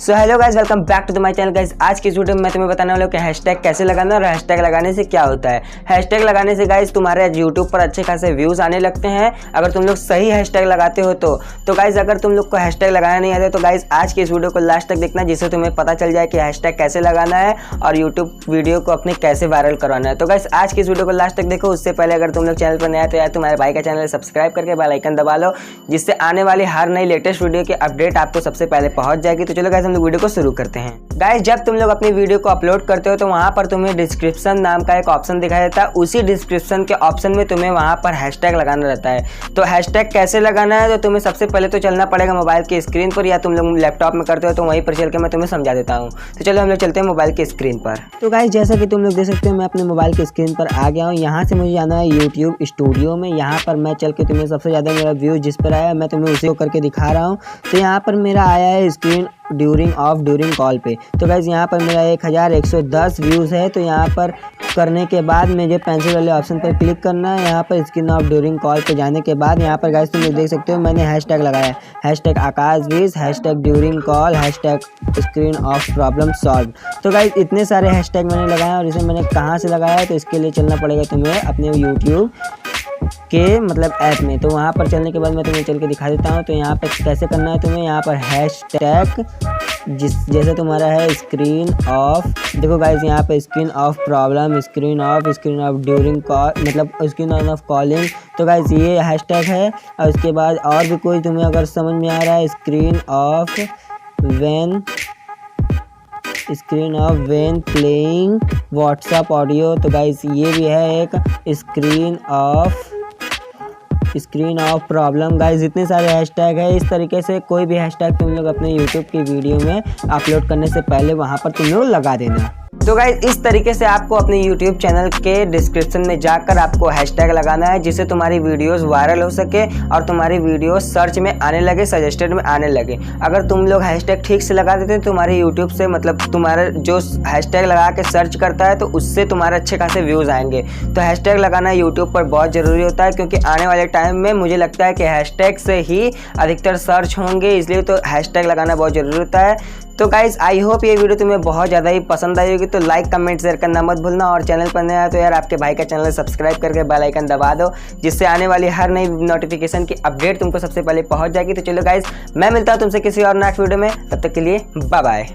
So hello guys, welcome back to the my channel guys. आज की इस video में मैं तुम्हें बताने वाला हूँ कि हैशटैग कैसे लगाना और हैशटैग लगाने से क्या होता है। हैशटैग लगाने से गाइस तुम्हारे यूट्यूब पर अच्छे खासे व्यूज़ आने लगते हैं अगर तुम लोग सही हैशटैग लगाते हो तो गाइस अगर तुम लोग को हैशटैग लगाना नहीं आता तो गाइस आज की इस वीडियो को लास्ट तक देखना, जिससे तुम्हें पता चल जाए कि हैशटैग कैसे लगाना है और यूट्यूब वीडियो को अपने कैसे वायरल करवाना है। तो गाइस आज की इस वीडियो को लास्ट तक देखो। उससे पहले अगर तुम लोग चैनल पर नया तो यार तुम्हारे भाई का चैनल सब्सक्राइब करके बेल आइकन दबा लो, जिससे आने वाली हर नई लेटेस्ट वीडियो की अपडेट आपको सबसे पहले पहुंच जाएगी। तो चलो गाइस हम लोग वीडियो को शुरू करते हैं। गाइस जब तुम लोग अपनी वीडियो को अपलोड करते हो तो वहां पर तुम्हें डिस्क्रिप्शन नाम का एक ऑप्शन दिखाई देता है। उसी डिस्क्रिप्शन के ऑप्शन में तुम्हें वहां पर हैशटैग लगाना रहता है। तो हैशटैग कैसे लगाना है तो तुम्हें सबसे पहले तो चलना पड़ेगा मोबाइल की स्क्रीन पर, या तुम लोग लैपटॉप में करते हो तो वहीं पर चल के मैं तुम्हें समझा देता हूँ। तो चलो हम लोग चलते हैं मोबाइल की स्क्रीन पर। तो गाइस जैसा कि तुम लोग देख सकते हो मैं अपने मोबाइल की स्क्रीन पर आ गया हूँ। यहाँ से मुझे जाना है यूट्यूब स्टूडियो में। यहाँ पर मैं चल के तुम्हें सबसे ज़्यादा मेरा व्यू जिस पर आया मैं तुम्हें उसी को करके दिखा रहा हूँ। तो यहाँ पर मेरा आया है स्क्रीन ड्यूरिंग कॉल पे। तो गाइस यहाँ पर मेरा 1110 व्यूज़ है। तो यहाँ पर करने के बाद मुझे पेंसिल वाले ऑप्शन पर क्लिक करना है। यहाँ पर स्क्रीन ऑफ ड्यूरिंग कॉल पे जाने के बाद यहाँ पर गाइस तुम लोग देख सकते हो मैंने हैशटैग लगाया, हैशटैग आकाशविश, hashtag during call, hashtag screen off problem solve. तो गाइस इतने सारे हैशटैग मैंने लगाए और इसे मैंने कहाँ से लगाया है तो इसके लिए चलना पड़ेगा तुम्हें अपने यूट्यूब के ऐप में। तो वहाँ पर चलने के बाद मैं तुम्हें चल के दिखा देता हूँ। तो यहाँ पर कैसे करना है तुम्हें, यहाँ पर हैशटैग जैसे तुम्हारा है स्क्रीन ऑफ, देखो गाइस यहाँ पे screen off problem, screen of during call, screen of calling. तो गाइस ये हैशटैग है। और उसके बाद और भी कोई तुम्हें अगर समझ में आ रहा है screen of when playing WhatsApp audio. तो गाइस ये भी है एक स्क्रीन ऑफ प्रॉब्लम। गाइस इतने सारे हैशटैग है। इस तरीके से कोई भी हैशटैग तुम लोग अपने यूट्यूब की वीडियो में अपलोड करने से पहले वहां पर तुम लोग लगा देना। तो गाइस इस तरीके से आपको अपने यूट्यूब चैनल के डिस्क्रिप्शन में जाकर आपको हैशटैग लगाना है, जिससे तुम्हारी वीडियोस वायरल हो सके और तुम्हारी वीडियो सर्च में आने लगे, सजेस्टेड में आने लगे। अगर तुम लोग हैशटैग ठीक से लगा देते हो तो तुम्हारे यूट्यूब से तुम्हारा जो हैशटैग लगा के सर्च करता है तो उससे तुम्हारे अच्छे खासे व्यूज़ आएंगे। तो हैशटैग लगाना यूट्यूब पर बहुत ज़रूरी होता है, क्योंकि आने वाले टाइम में मुझे लगता है कि हैशटैग से ही अधिकतर सर्च होंगे, इसलिए तो हैशटैग लगाना बहुत ज़रूरी होता है। तो गाइस आई होप ये वीडियो तुम्हें बहुत ज़्यादा ही पसंद आई होगी। तो लाइक कमेंट शेयर करना मत भूलना, और चैनल पर नया है तो यार आपके भाई का चैनल सब्सक्राइब करके बेल आइकन दबा दो, जिससे आने वाली हर नई नोटिफिकेशन की अपडेट तुमको सबसे पहले पहुंच जाएगी। तो चलो गाइस मैं मिलता हूँ तुमसे किसी और नेक्स्ट वीडियो में, तब तक के लिए बाय बाय।